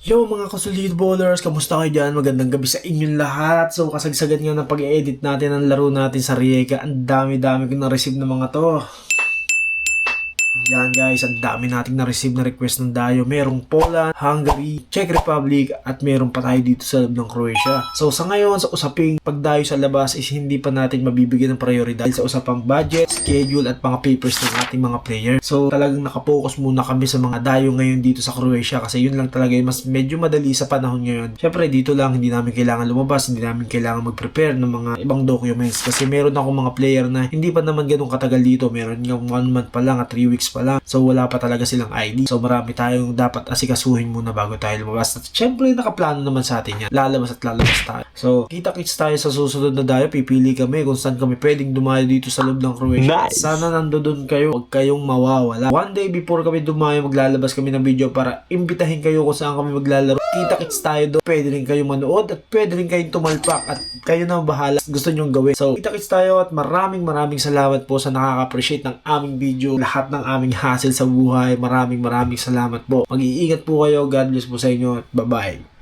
Yo mga kasolid ballers, kamusta kayo dyan? Magandang gabi sa inyong lahat. So kasagsagan nga ng pag-edit natin ang laro natin sa Rijeka. Ang dami-dami ko na-receive ng mga to. Yan guys, ang dami nating na-receive na request ng dayo. Merong Poland, Hungary, Czech Republic, at meron pa tayo dito sa loob ng Croatia. So sa ngayon, sa usaping pagdayo sa labas is hindi pa natin mabibigyan ng prioridad sa usapang budget, schedule, at mga papers ng ating mga player. So talagang nakapokus muna kami sa mga dayo ngayon dito sa Croatia kasi yun lang talaga yung mas medyo madali sa panahon ngayon. Syempre dito lang, hindi namin kailangan lumabas, hindi namin kailangan mag-prepare ng mga ibang documents kasi meron akong mga player na hindi pa naman ganun katagal dito. Meron yung 1 month pa lang at 3 weeks pa lang. So wala pa talaga silang ID. So marami tayong dapat asikasuhin muna bago tayo lumabas. At syempre nakaplano naman sa atin yan. Lalabas at lalabas tayo. So kita-kits tayo sa susunod na dayo. Pipili kami kung saan kami pwedeng dumayo dito sa loob ng Croatia. Nice. Sana nandoon kayo. Huwag kayong mawawala. One day before kami dumayo, maglalabas kami ng video para imbitahin kayo kung saan kami maglalaro. Kita-kits tayo doon. Pwede rin kayong manood at pwede rin kayong tumalpak at kayo na bahala gusto nyong gawin. So kita-kits tayo at maraming salamat po sa nakaka-appreciate ng aming video. Lahat ng aming hassle sa buhay. Maraming salamat po. Mag-iingat po kayo. God bless po sa inyo at bye-bye.